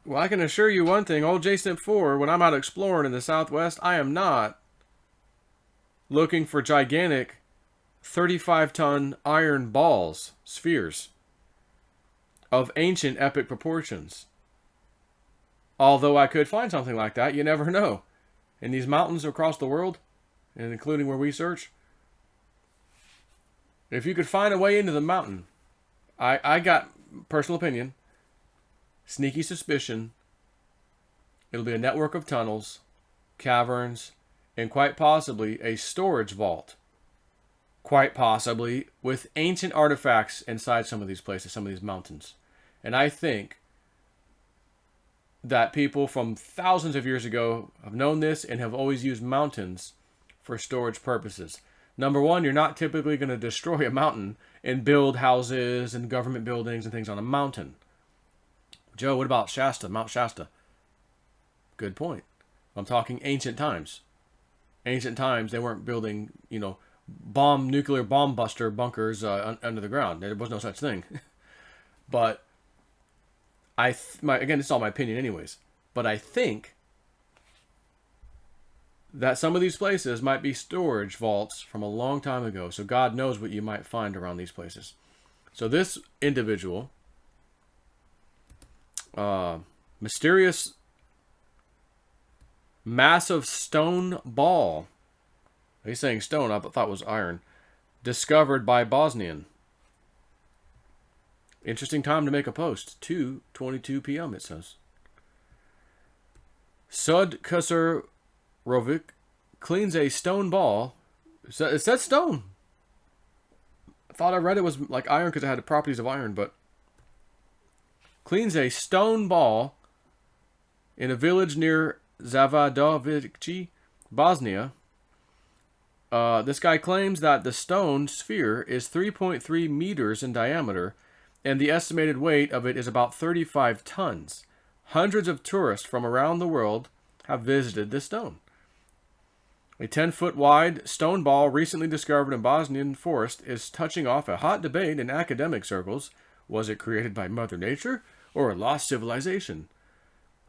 Well, I can assure you one thing. Old Jason 4, when I'm out exploring in the Southwest, I am not looking for gigantic 35-ton iron balls, spheres, of ancient epic proportions. Although I could find something like that, you never know. In these mountains across the world, and including where we search, if you could find a way into the mountain, I got personal opinion, sneaky suspicion, it'll be a network of tunnels, caverns, and quite possibly a storage vault. Quite possibly with ancient artifacts inside some of these places, some of these mountains. And I think that people from thousands of years ago have known this and have always used mountains for storage purposes. Number one, you're not typically going to destroy a mountain and build houses and government buildings and things on a mountain. Joe, what about Shasta, Mount Shasta? Good point. I'm talking ancient times. Ancient times, they weren't building, nuclear bomb buster bunkers under the ground. There was no such thing. But again, it's all my opinion anyways. But I think that some of these places might be storage vaults from a long time ago. So God knows what you might find around these places. So this individual, mysterious massive stone ball, he's saying stone, I thought it was iron, discovered by Bosnian. Interesting time to make a post. 2:22 p.m. it says. Sud Kusur Rovik cleans a stone ball. It said stone. I thought I read it was like iron because it had the properties of iron, but cleans a stone ball in a village near Zavadovici, Bosnia. This guy claims that the stone sphere is 3.3 meters in diameter, and the estimated weight of it is about 35 tons. Hundreds of tourists from around the world have visited this stone. A 10-foot wide stone ball recently discovered in Bosnian forest is touching off a hot debate in academic circles. Was it created by Mother Nature or a lost civilization?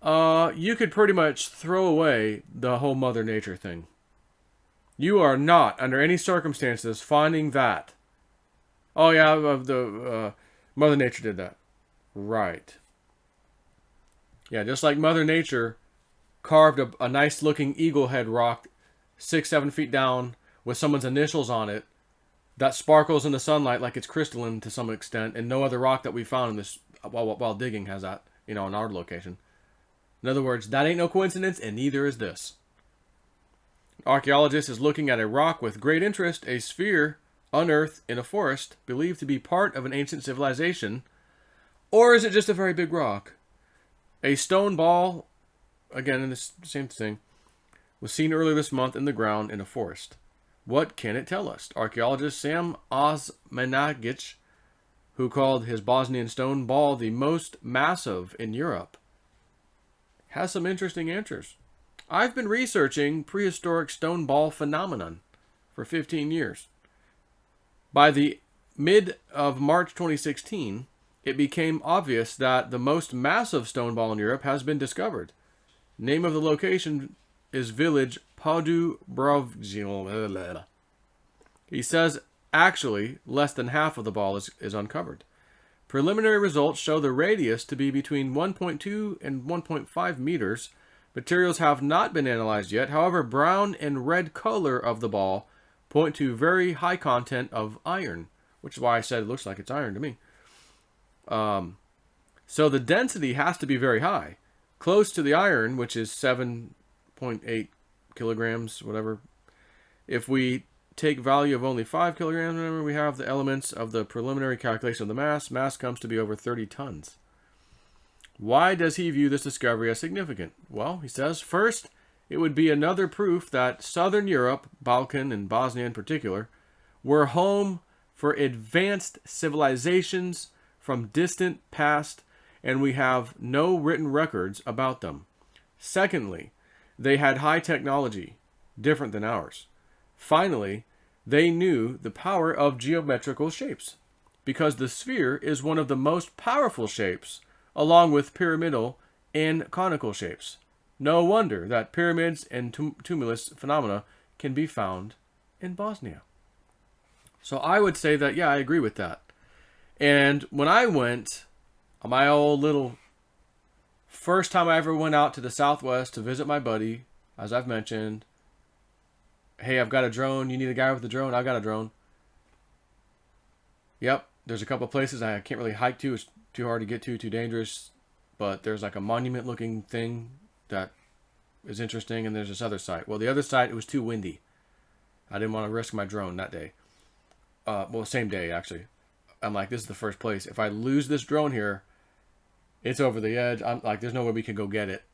You could pretty much throw away the whole Mother Nature thing. You are not, under any circumstances, finding that. Oh yeah, Mother Nature did that. Right. Yeah, just like Mother Nature carved a nice looking eagle head rock 6-7 feet down with someone's initials on it that sparkles in the sunlight like it's crystalline to some extent, and no other rock that we found in this while digging has that, in our location. In other words, that ain't no coincidence, and neither is this. An archaeologist is looking at a rock with great interest, a sphere unearthed in a forest believed to be part of an ancient civilization. Or is it just a very big rock? A stone ball, again in the same thing, was seen earlier this month in the ground in a forest. What can it tell us? Archaeologist Sam Osmanagic, who called his Bosnian stone ball the most massive in Europe, has some interesting answers. I've been researching prehistoric stone ball phenomenon for 15 years. By the mid of March 2016, it became obvious that the most massive stone ball in Europe has been discovered. Name of the location is village Podubrovci. He says actually less than half of the ball is uncovered. Preliminary results show the radius to be between 1.2 and 1.5 meters. Materials have not been analyzed yet. However, brown and red color of the ball point to very high content of iron, which is why I said it looks like it's iron to me. So the density has to be very high. Close to the iron, which is 7.8 kilograms, whatever. If we take value of only 5 kilograms, remember we have the elements of the preliminary calculation of the mass. Mass comes to be over 30 tons. Why does he view this discovery as significant? Well, he says, first, it would be another proof that Southern Europe, Balkan and Bosnia in particular, were home for advanced civilizations from distant past, and we have no written records about them. Secondly, they had high technology, different than ours. Finally, they knew the power of geometrical shapes, because the sphere is one of the most powerful shapes, along with pyramidal in conical shapes. No wonder that pyramids and tumulus phenomena can be found in Bosnia. So I would say that, yeah, I agree with that. And when I went, on my old little first time I ever went out to the Southwest to visit my buddy, as I've mentioned, hey, I've got a drone. You need a guy with a drone? I've got a drone. Yep, there's a couple places I can't really hike to. It's too hard to get to, too dangerous. But there's like a monument-looking thing that is interesting, and there's this other site. Well, the other site, it was too windy. I didn't want to risk my drone that day. Well, same day, actually. I'm like, this is the first place. If I lose this drone here, it's over the edge. I'm like, there's no way we can go get it.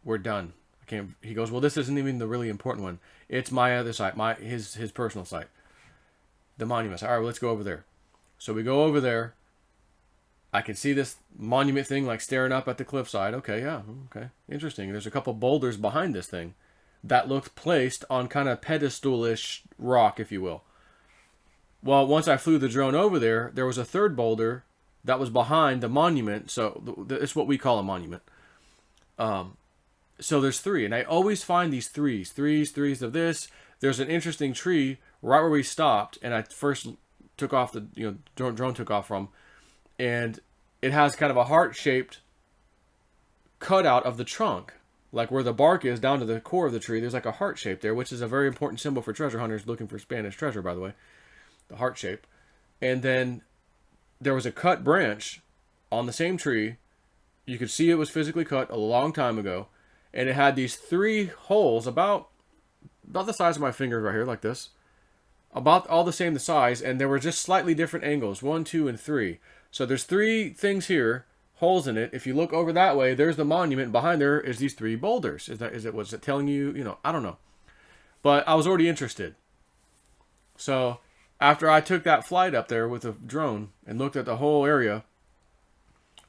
We're done. I can't. He goes, well, this isn't even the really important one. It's my other site, his personal site, the monument site. All right, well, let's go over there. So we go over there. I can see this monument thing like staring up at the cliffside. Okay, yeah, okay, interesting. There's a couple boulders behind this thing that looked placed on kind of pedestal-ish rock, if you will. Well, once I flew the drone over there, there was a third boulder that was behind the monument. So it's what we call a monument. So there's three, and I always find these threes of this. There's an interesting tree right where we stopped, and I first took off the drone took off from, and it has kind of a heart-shaped cutout of the trunk, like where the bark is down to the core of the tree. There's like a heart shape there, which is a very important symbol for treasure hunters looking for Spanish treasure, by the way, the heart shape. And then there was a cut branch on the same tree. You could see it was physically cut a long time ago, and it had these three holes about the size of my fingers right here, like this, about all the same size, and there were just slightly different angles, 1, 2, and 3. So there's three things here, holes in it. If you look over that way, there's the monument. Behind there is these three boulders. Was it telling you? I don't know. But I was already interested. So after I took that flight up there with a drone and looked at the whole area,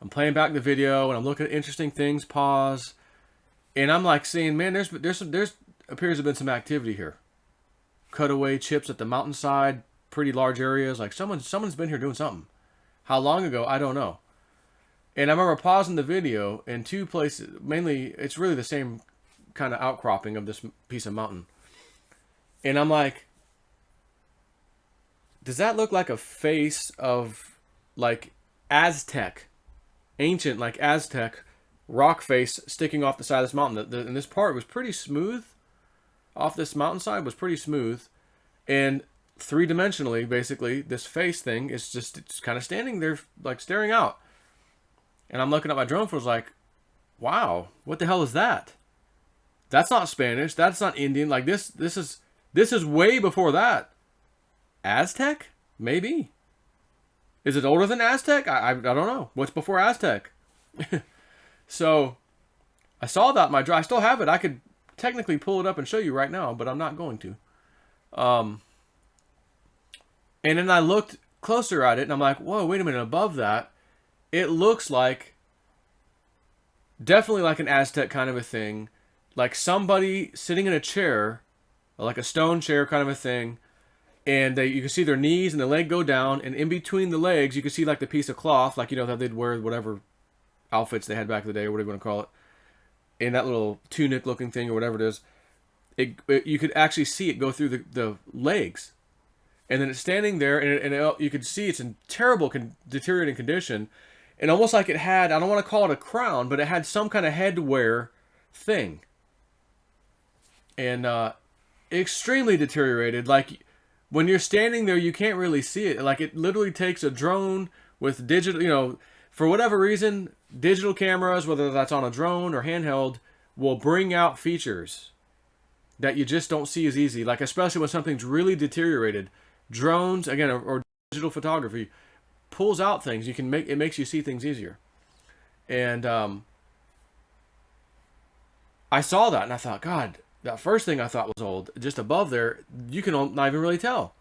I'm playing back the video and I'm looking at interesting things, pause, and I'm like seeing, man, there's appears to have been some activity here. Cutaway chips at the mountainside, pretty large areas. Like someone's been here doing something. How long ago? I don't know. And I remember pausing the video in two places. Mainly, it's really the same kind of outcropping of this piece of mountain. And I'm like, does that look like a face of like Aztec, ancient like Aztec rock face sticking off the side of this mountain? And this part was pretty smooth. Off this mountainside was pretty smooth. And three-dimensionally, basically, this face thing is it's kind of standing there, like staring out. And I'm looking at my drone, was like, wow, what the hell is that? That's not Spanish. That's not Indian. Like this is way before that. Aztec? Maybe. Is it older than Aztec? I don't know. What's before Aztec? So I saw that in my drone. I still have it. I could technically pull it up and show you right now, but I'm not going to. And then I looked closer at it, and I'm like, whoa, wait a minute. Above that, it looks like definitely like an Aztec kind of a thing. Like somebody sitting in a chair, like a stone chair kind of a thing. And you can see their knees and the leg go down. And in between the legs, you can see like the piece of cloth, like, that they'd wear whatever outfits they had back in the day, or whatever you want to call it. In that little tunic looking thing or whatever it is. You could actually see it go through the legs. And then it's standing there, and you could see it's in terrible, deteriorating condition. And almost like it had, I don't want to call it a crown, but it had some kind of headwear thing. And extremely deteriorated. Like, when you're standing there, you can't really see it. Like, it literally takes a drone with digital, for whatever reason, digital cameras, whether that's on a drone or handheld, will bring out features that you just don't see as easy. Like, especially when something's really deteriorated. Drones, again, or digital photography, pulls out things. It makes you see things easier. And I saw that, and I thought, God, that first thing I thought was old. Just above there, you can not even really tell.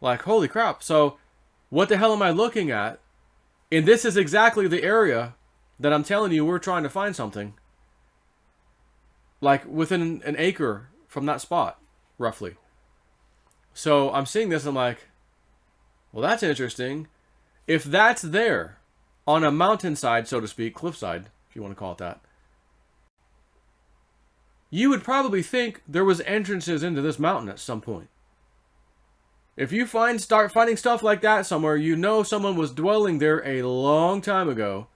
Like, holy crap. So, what the hell am I looking at? And this is exactly the area that I'm telling you we're trying to find something. Like, within an acre from that spot, roughly. So I'm seeing this, I'm like, well, that's interesting. If that's there, on a mountainside, so to speak, cliffside, if you want to call it that, you would probably think there was entrances into this mountain at some point. If you start finding stuff like that somewhere, you know someone was dwelling there a long time ago.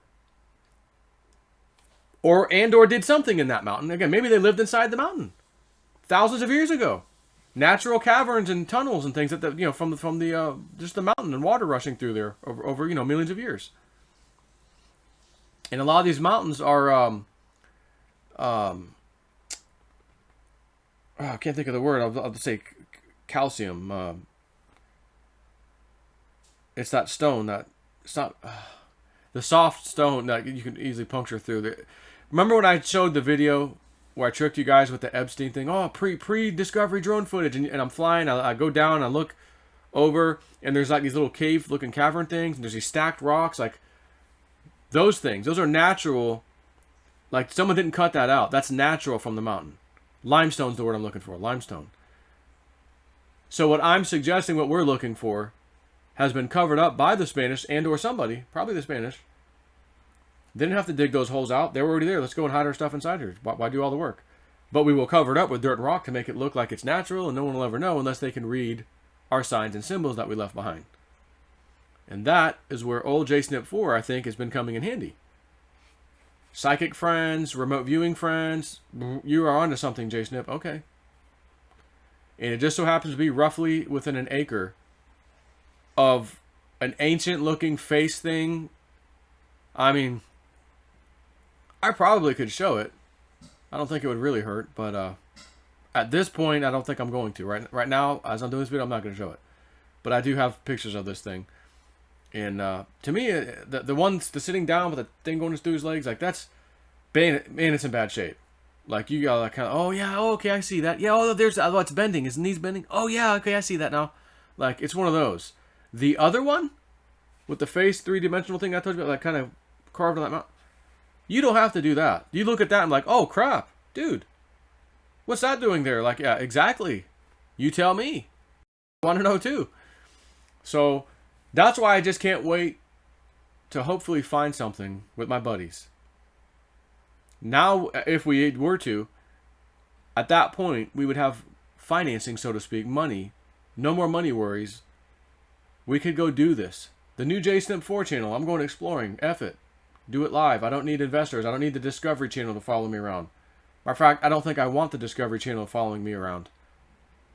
Or did something in that mountain. Again, maybe they lived inside the mountain thousands of years ago. Natural caverns and tunnels and things that from the just the mountain and water rushing through there over millions of years. And a lot of these mountains are I can't think of the word. I'll just say calcium. It's that stone that it's not the soft stone that you can easily puncture through. Remember when I showed the video where I tricked you guys with the Epstein thing? Oh, pre-discovery drone footage, and I'm flying. I go down, I look over, and there's like these little cave-looking cavern things, and there's these stacked rocks, like those things. Those are natural. Like someone didn't cut that out. That's natural from the mountain. Limestone's the word I'm looking for. Limestone. So what I'm suggesting, what we're looking for, has been covered up by the Spanish and/or somebody, probably the Spanish. Didn't have to dig those holes out. They were already there. Let's go and hide our stuff inside here. Why do all the work? But we will cover it up with dirt and rock to make it look like it's natural, and no one will ever know unless they can read our signs and symbols that we left behind. And that is where old JSNP 4, I think, has been coming in handy. Psychic friends, remote viewing friends, you are onto something, JSNP. Okay. And it just so happens to be roughly within an acre of an ancient-looking face thing. I mean, I probably could show it. I don't think it would really hurt, but at this point, I don't think I'm going to. Right now, as I'm doing this video, I'm not going to show it. But I do have pictures of this thing. And to me, the sitting down with the thing going through his legs, like that's, man, it's in bad shape. Like you got kind of, oh yeah, oh, okay, I see that. Yeah, oh, it's bending. His knee's bending. Oh yeah, okay, I see that now. Like it's one of those. The other one, with the face 3-dimensional thing I told you about, like kind of carved on that mountain. You don't have to do that. You look at that and like, oh crap, dude, what's that doing there? Like, yeah, exactly. You tell me. I want to know too. So that's why I just can't wait to hopefully find something with my buddies. Now, if we were to, at that point, we would have financing, so to speak, money. No more money worries. We could go do this. The new JSNP 4 channel, I'm going exploring. F it. Do it live. I don't need investors. I don't need the Discovery Channel to follow me around. Matter of fact, I don't think I want the Discovery Channel following me around.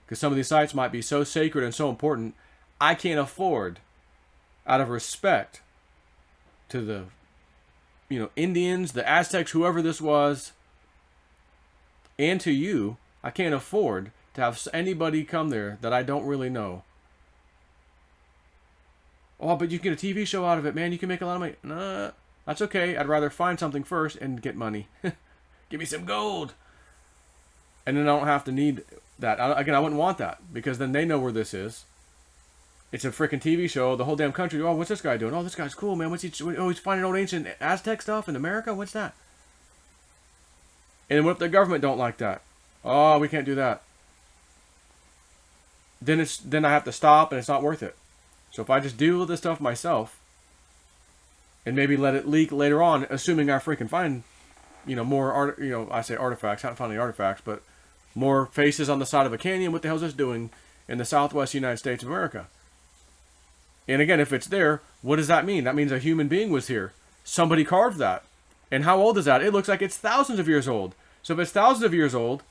Because some of these sites might be so sacred and so important, I can't afford, out of respect to the Indians, the Aztecs, whoever this was, and to you, I can't afford to have anybody come there that I don't really know. Oh, but you can get a TV show out of it, man. You can make a lot of money. Nah, that's okay. I'd rather find something first and get money. Give me some gold. And then I don't have to need that. Again, I wouldn't want that because then they know where this is. It's a freaking TV show. The whole damn country. Oh, what's this guy doing? Oh, this guy's cool, man. What's he? Oh, he's finding old ancient Aztec stuff in America. What's that? And what if the government don't like that? Oh, we can't do that. Then I have to stop, and it's not worth it. So if I just deal with this stuff myself, and maybe let it leak later on, assuming I freaking find, more I say artifacts. I haven't found any artifacts, but more faces on the side of a canyon. What the hell is this doing in the Southwest United States of America? And again, if it's there, what does that mean? That means a human being was here. Somebody carved that. And how old is that? It looks like it's thousands of years old. So if it's thousands of years old,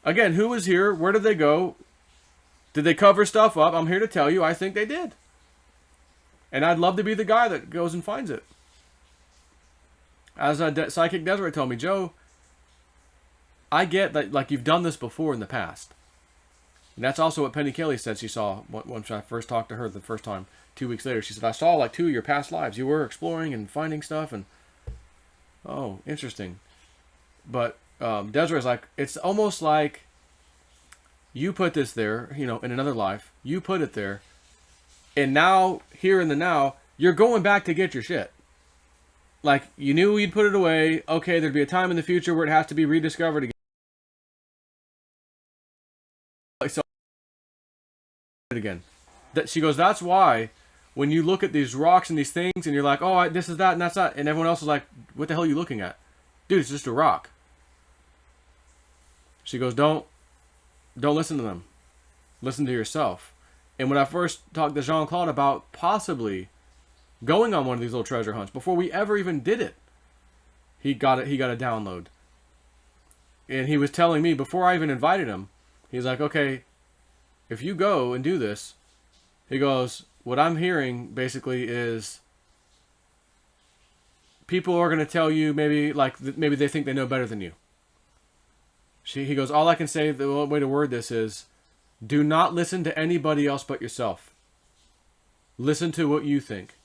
again, who was here? Where did they go? Did they cover stuff up? I'm here to tell you, I think they did. And I'd love to be the guy that goes and finds it. As Psychic Desiree told me, Joe, I get that, like, you've done this before in the past. And that's also what Penny Kelly said she saw when I first talked to her the first time, 2 weeks later. She said, I saw like 2 of your past lives. You were exploring and finding stuff. And oh, interesting. But Desiree's like, it's almost like you put this there, in another life. You put it there. And now, here in the now, you're going back to get your shit. Like, you knew you'd put it away. Okay, there'd be a time in the future where it has to be rediscovered again. Again. She goes, that's why when you look at these rocks and these things and you're like, oh, this is that and that's that, and everyone else is like, what the hell are you looking at? Dude, it's just a rock. She goes, don't listen to them. Listen to yourself. And when I first talked to Jean-Claude about possibly going on one of these little treasure hunts, before we ever even did it, he got a download. And he was telling me, before I even invited him, he's like, okay, if you go and do this, he goes, what I'm hearing basically is people are going to tell you maybe they think they know better than you. He goes, all I can say, the way to word this is, do not listen to anybody else but yourself. Listen to what you think.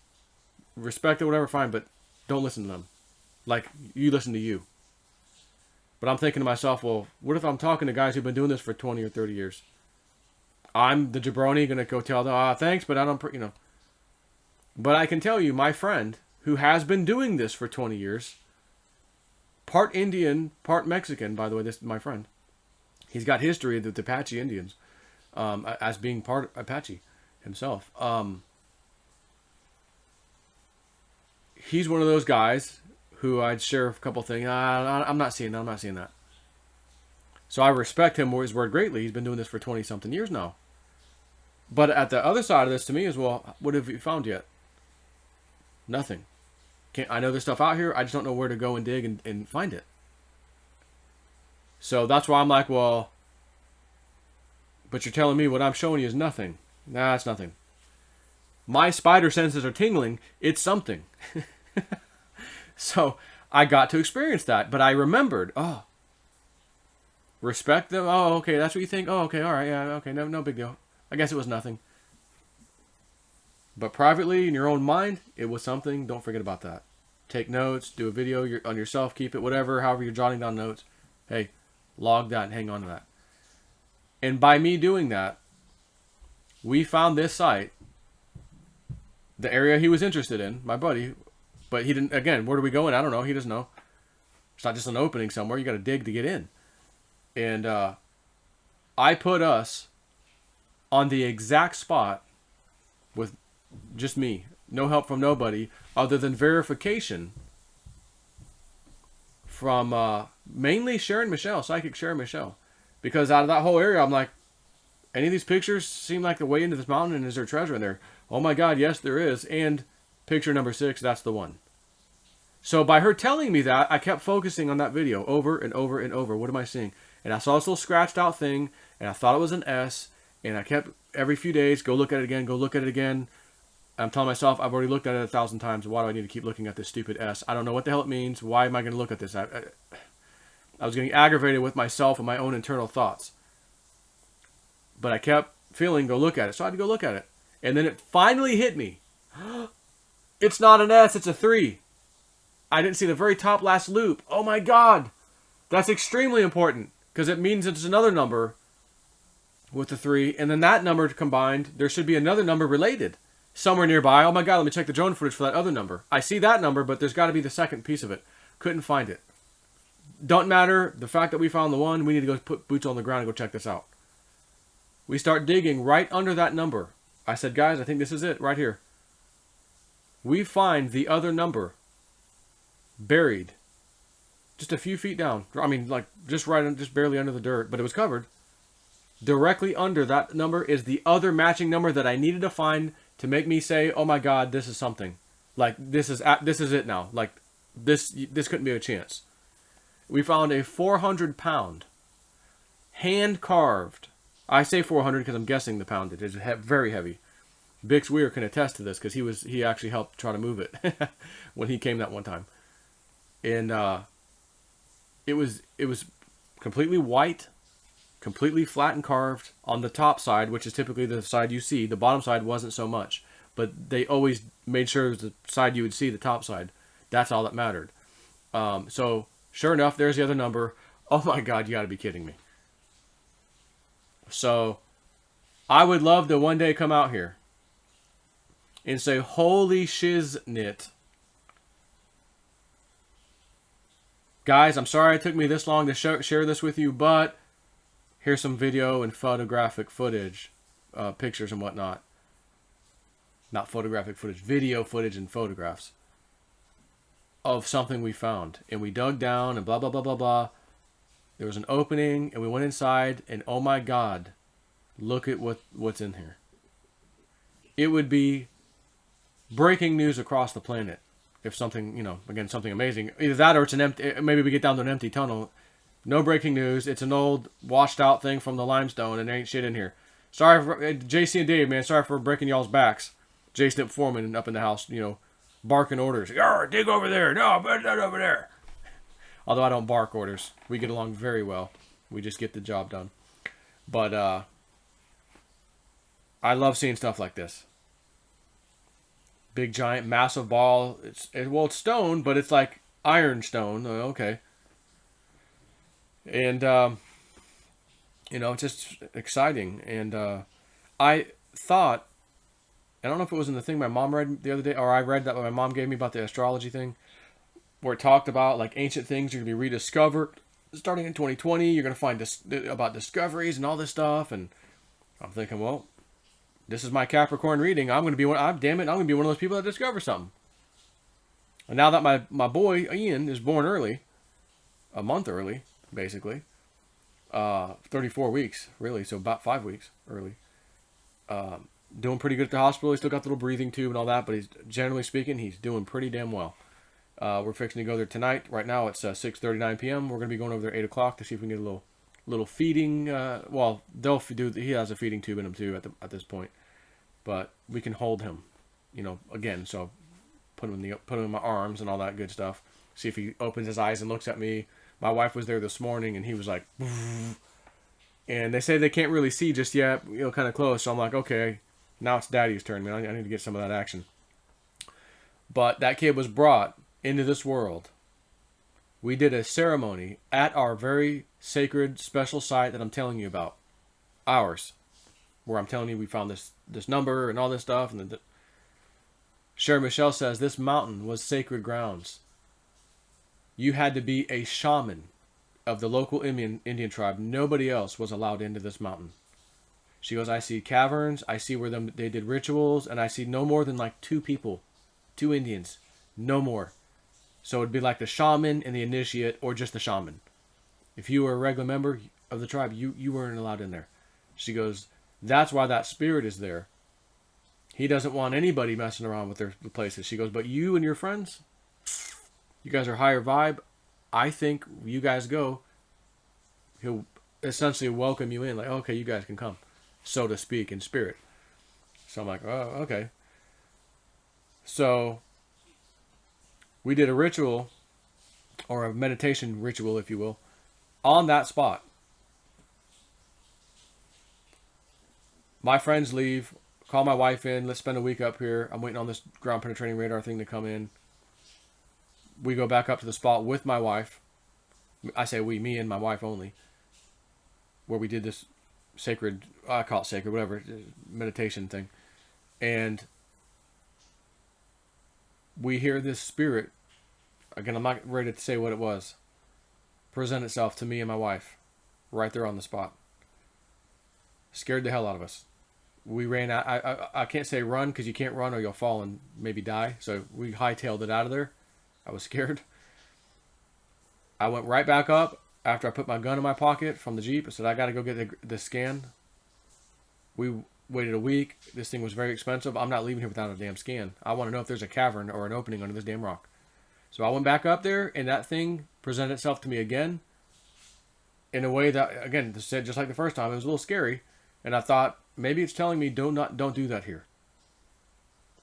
Respect it, whatever, fine, but don't listen to them. Like, you listen to you. But I'm thinking to myself, well, what if I'm talking to guys who've been doing this for 20 or 30 years? I'm the jabroni going to go tell them, thanks, but I don't, But I can tell you, my friend, who has been doing this for 20 years, part Indian, part Mexican, by the way, this is my friend. He's got history with the Apache Indians, as being part Apache himself. He's one of those guys who I'd share a couple things. I'm not seeing that. So I respect him or his word greatly. He's been doing this for 20-something years now. But at the other side of this to me is, well, what have you found yet? Nothing. I know there's stuff out here. I just don't know where to go and dig and find it. So that's why I'm like, well, but you're telling me what I'm showing you is nothing. Nah, it's nothing. My spider senses are tingling. It's something. So I got to experience that. But I remembered, respect them. Oh, okay, that's what you think. Oh, okay, all right, yeah, okay, no big deal. I guess it was nothing. But privately, in your own mind, it was something. Don't forget about that. Take notes, do a video on yourself, keep it, whatever, however you're jotting down notes. Hey, log that and hang on to that. And by me doing that, we found this site, the area he was interested in, my buddy, but he didn't, again, where do we go in? I don't know. He doesn't know. It's not just an opening somewhere. You got to dig to get in. And I put us on the exact spot with just me. No help from nobody other than verification from mainly Sharon Michelle, Psychic Sharon Michelle. Because out of that whole area, I'm like, any of these pictures seem like the way into this mountain, and is there treasure in there? Oh my God, yes, there is. And picture number 6, that's the one. So by her telling me that, I kept focusing on that video over and over and over. What am I seeing? And I saw this little scratched out thing, and I thought it was an S, and I kept every few days, go look at it again, go look at it again. I'm telling myself, I've already looked at it 1,000 times. Why do I need to keep looking at this stupid S? I don't know what the hell it means. Why am I going to look at this? I was getting aggravated with myself and my own internal thoughts. But I kept feeling, go look at it. So I had to go look at it. And then it finally hit me. It's not an S, it's a 3. I didn't see the very top last loop. Oh my God. That's extremely important. Because it means it's another number with the 3. And then that number combined, there should be another number related somewhere nearby. Oh my God, let me check the drone footage for that other number. I see that number, but there's got to be the second piece of it. Couldn't find it. Don't matter. The fact that we found the one, we need to go put boots on the ground and go check this out. We start digging right under that number. I said, guys, I think this is it right here. We find the other number buried just a few feet down. I mean, like just barely under the dirt, but it was covered. Directly under that number is the other matching number that I needed to find to make me say, oh my God, this is something. Like, this is it now. Like, this couldn't be a chance. We found a 400-pound, hand-carved. I say 400 because I'm guessing the poundage. It's very heavy. Bix Weir can attest to this because he actually helped try to move it when he came that one time. And it was completely white, completely flat and carved on the top side, which is typically the side you see. The bottom side wasn't so much, but they always made sure it was the side you would see, the top side. That's all that mattered. So sure enough, there's the other number. Oh my God, you got to be kidding me. So I would love to one day come out here and say, holy shiznit. Guys, I'm sorry it took me this long to share this with you, but here's some video and photographic footage, pictures and whatnot. not photographic footage, video footage and photographs of something we found. And we dug down and blah, blah, blah, blah, blah. There was an opening and we went inside and oh my God, look at what's in here. It would be breaking news across the planet if something, you know, again, something amazing. Either that or it's an empty, maybe we get down to an empty tunnel. No breaking news. It's an old washed out thing from the limestone and there ain't shit in here. Sorry for JC and Dave, man. Sorry for breaking y'all's backs. J Snip Foreman up in the house, you know, barking orders. Yarr, dig over there. No, but not over there. Although I don't bark orders. We get along very well. We just get the job done. But I love seeing stuff like this. Big, giant, massive ball. It's stone, but it's like iron stone. Okay. And, you know, it's just exciting. And I thought, I don't know if it was in the thing my mom read the other day, or I read that my mom gave me about the astrology thing, where it talked about like ancient things are going to be rediscovered starting in 2020. You're going to find about discoveries and all this stuff. And I'm thinking, well, this is my Capricorn reading. I'm going to be I'm going to be one of those people that discover something. And now that my boy Ian is born early, a month early, basically, 34 weeks really, so about 5 weeks early. Doing pretty good at the hospital. He's still got the little breathing tube and all that, but he's generally speaking, he's doing pretty damn well. We're fixing to go there tonight. Right now it's 6:39 p.m. We're going to be going over there 8 o'clock to see if we can get a little feeding. Well, they'll do. He has a feeding tube in him too at this point, but we can hold him, you know, again. So put him in my arms and all that good stuff. See if he opens his eyes and looks at me. My wife was there this morning and he was like, and they say they can't really see just yet, you know, kind of close. So I'm like, okay, now it's Daddy's turn, man. I need to get some of that action. But that kid was brought into this world. We did a ceremony at our very sacred, special site that I'm telling you about. Ours. Where I'm telling you we found this number and all this stuff. And Sherry Michelle says this mountain was sacred grounds. You had to be a shaman of the local Indian tribe. Nobody else was allowed into this mountain. She goes, I see caverns. I see where they did rituals. And I see no more than like 2 people. 2 Indians. No more. So it'd be like the shaman and the initiate, or just the shaman. If you were a regular member of the tribe, you weren't allowed in there. She goes, that's why that spirit is there. He doesn't want anybody messing around with their places. She goes, but you and your friends, you guys are higher vibe. I think you guys go. He'll essentially welcome you in. Like, okay, you guys can come, so to speak, in spirit. So I'm like, oh, okay. So we did a ritual, or a meditation ritual, if you will, on that spot. My friends leave, call my wife in, let's spend a week up here. I'm waiting on this ground penetrating radar thing to come in. We go back up to the spot with my wife. I say we, me and my wife only. Where we did this sacred, I call it sacred, whatever, meditation thing. And we hear this spirit, again, I'm not ready to say what it was, present itself to me and my wife right there on the spot. Scared the hell out of us. We ran out. I can't say run because you can't run or you'll fall and maybe die. So we hightailed it out of there. I was scared. I went right back up after I put my gun in my pocket from the Jeep. I said, I got to go get the scan. We waited a week. This thing was very expensive. I'm not leaving here without a damn scan. I want to know if there's a cavern or an opening under this damn rock. So I went back up there, and that thing presented itself to me again in a way that, again, said just like the first time, it was a little scary. And I thought, maybe it's telling me don't do that here.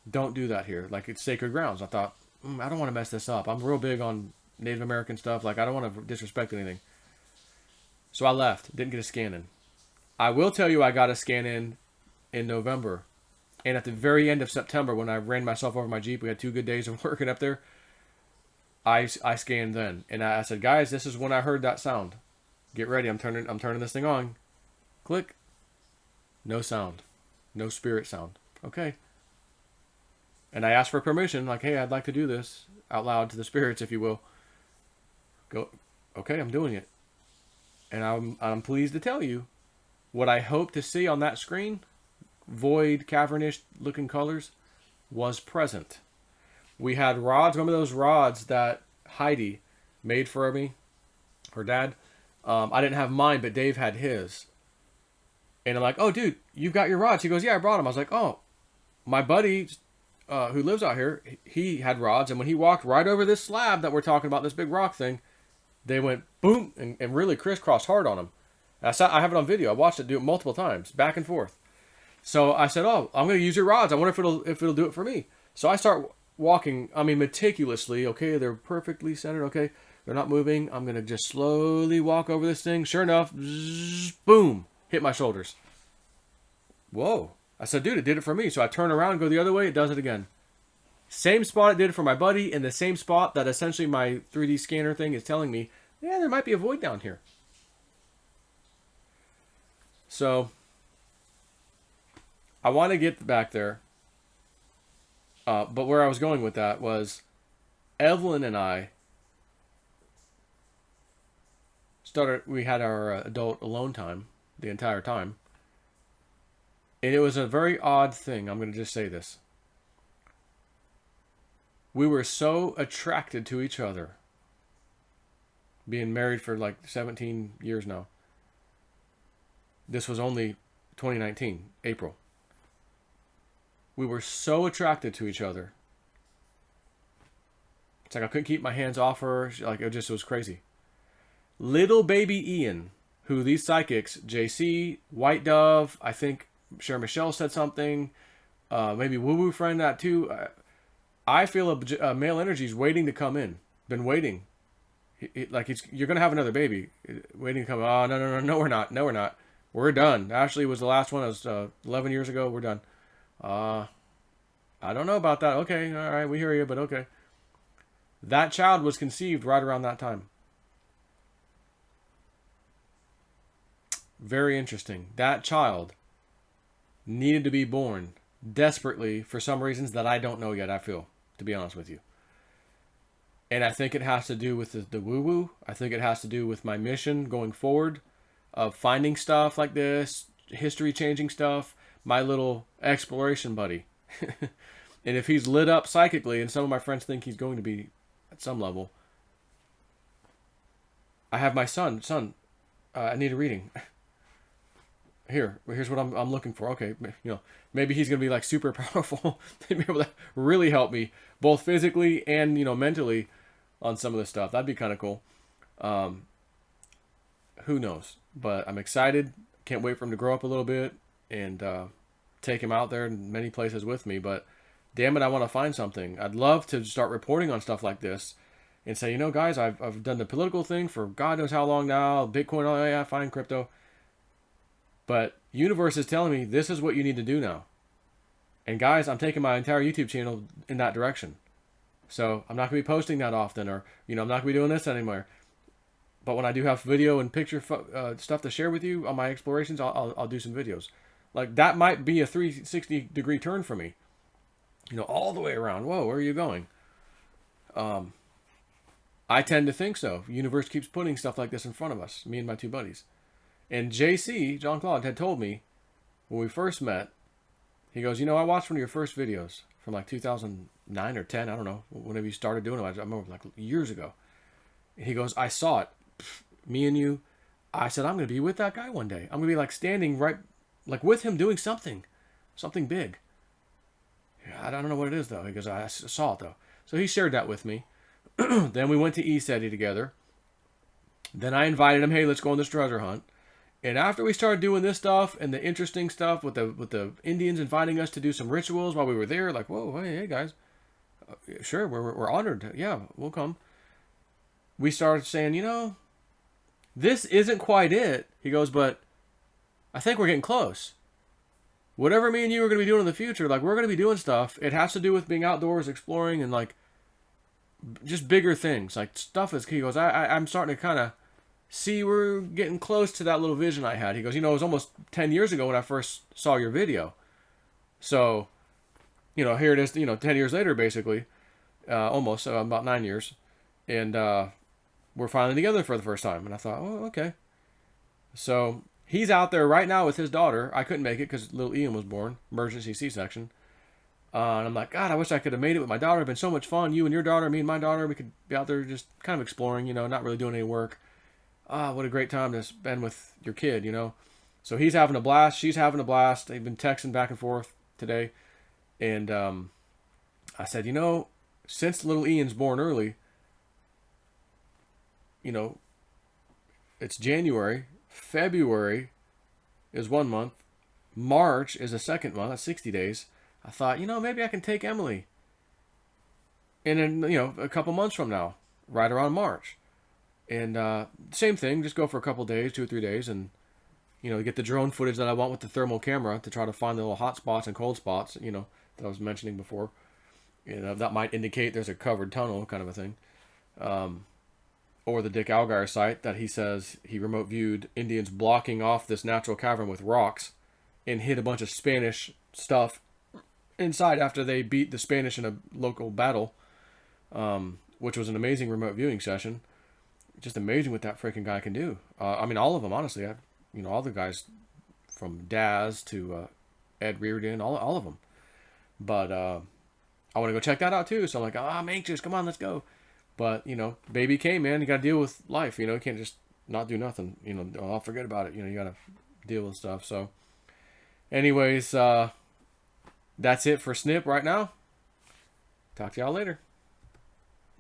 Don't do that here. Like, it's sacred grounds. I thought, I don't want to mess this up. I'm real big on Native American stuff. Like, I don't want to disrespect anything. So I left. Didn't get a scan in. I will tell you I got a scan in November. And at the very end of September, when I ran myself over my Jeep, we had 2 good days of working up there. I scanned then. And I said, guys, this is when I heard that sound. Get ready. I'm turning this thing on. Click. No sound. No spirit sound. Okay. And I asked for permission, like, hey, I'd like to do this out loud to the spirits, if you will. Go. Okay, I'm doing it. And I'm pleased to tell you what I hope to see on that screen, void, cavernish looking colors, was present. We had rods. Remember those rods that Heidi made for me, her dad? I didn't have mine, but Dave had his. And I'm like, oh, dude, you got your rods. He goes, yeah, I brought them. I was like, oh, my buddy who lives out here, he had rods. And when he walked right over this slab that we're talking about, this big rock thing, they went boom and really crisscrossed hard on him. I have it on video. I watched it do it multiple times, back and forth. So I said, oh, I'm going to use your rods. I wonder if it'll do it for me. So I start walking, meticulously. Okay, they're perfectly centered. Okay, they're not moving. I'm going to just slowly walk over this thing. Sure enough, zzz, boom, hit my shoulders. Whoa. I said, dude, it did it for me. So I turn around, go the other way. It does it again. Same spot it did it for my buddy, in the same spot that essentially my 3D scanner thing is telling me, yeah, there might be a void down here. So I want to get back there. But where I was going with that was Evelyn and I we had our adult alone time the entire time. And it was a very odd thing. I'm going to just say this. We were so attracted to each other. Being married for like 17 years now. This was only 2019, April. We were so attracted to each other. It's like I couldn't keep my hands off her. Like it was crazy. Little baby Ian, who these psychics, JC, White Dove, I think Cher Michelle said something. Maybe Woo Woo Friend that too. I feel a male energy is waiting to come in. Been waiting. You're gonna have another baby, waiting to come. Oh no, we're not. No, we're not. We're done. Ashley was the last one. It was 11 years ago. We're done. I don't know about that. Okay, all right, we hear you, but okay. That child was conceived right around that time. Very interesting. That child needed to be born desperately for some reasons that I don't know yet, I feel, to be honest with you. And I think it has to do with the woo-woo. I think it has to do with my mission going forward of finding stuff like this, history-changing stuff, my little exploration buddy. And if he's lit up psychically, and some of my friends think he's going to be at some level, I have my son, I need a reading. Here's what I'm looking for. Okay, maybe he's gonna be like super powerful. They'd be able to really help me both physically and mentally on some of this stuff. That'd be kind of cool. Who knows? But I'm excited. Can't wait for him to grow up a little bit and take him out there in many places with me. But damn it, I want to find something. I'd love to start reporting on stuff like this and say, guys, I've done the political thing for God knows how long now. Bitcoin, oh yeah, fine, crypto. But universe is telling me this is what you need to do now. And guys, I'm taking my entire YouTube channel in that direction. So I'm not going to be posting that often, or I'm not going to be doing this anymore. But when I do have video and picture stuff to share with you on my explorations, I'll do some videos. Like that might be a 360 degree turn for me. All the way around. Whoa, where are you going? I tend to think so. The universe keeps putting stuff like this in front of us, me and my two buddies. And JC, Jean-Claude, had told me when we first met, he goes, I watched one of your first videos from like 2009 or 10, I don't know, whenever you started doing it. I remember like years ago. And he goes, I saw it. Me and you. I said, I'm going to be with that guy one day. I'm going to be like standing right, like with him doing something big. I don't know what it is though. He goes, I saw it though. So he shared that with me. Then we went to ECETI together. Then I invited him, hey, let's go on this treasure hunt. And after we started doing this stuff and the interesting stuff with the Indians inviting us to do some rituals while we were there, like, whoa, hey guys, sure, we're honored. Yeah, we'll come. We started saying, this isn't quite it. He goes, but I think we're getting close. Whatever me and you are going to be doing in the future, like we're going to be doing stuff. It has to do with being outdoors, exploring, and like just bigger things. Like stuff is key. He goes, I'm starting to kind of see we're getting close to that little vision I had. He goes, it was almost 10 years ago when I first saw your video. So, here it is, 10 years later, basically. Almost, about 9 years. And we're finally together for the first time. And I thought, oh, okay. So, he's out there right now with his daughter. I couldn't make it because little Ian was born. Emergency C-section. And I'm like, God, I wish I could have made it with my daughter. It'd been so much fun. You and your daughter, me and my daughter, we could be out there just kind of exploring, not really doing any work. What a great time to spend with your kid. So he's having a blast. She's having a blast. They've been texting back and forth today. And I said, since little Ian's born early, it's January. February is 1 month. March is a second month. That's 60 days. I thought, maybe I can take Emily. And then, a couple months from now, right around March. And same thing, just go for a couple days, 2 or 3 days, and, get the drone footage that I want with the thermal camera to try to find the little hot spots and cold spots, that I was mentioning before. That might indicate there's a covered tunnel kind of a thing. Or the Dick Algar site that he says he remote viewed Indians blocking off this natural cavern with rocks and hid a bunch of Spanish stuff inside after they beat the Spanish in a local battle, which was an amazing remote viewing session. Just amazing what that freaking guy can do. All of them, honestly. All the guys from Daz to Ed Reardon, all of them. But I want to go check that out too. So I'm like, I'm anxious. Come on, let's go. But, baby came, man. You got to deal with life. You can't just not do nothing. I'll forget about it. You got to deal with stuff. So, anyways, that's it for Snip right now. Talk to y'all later.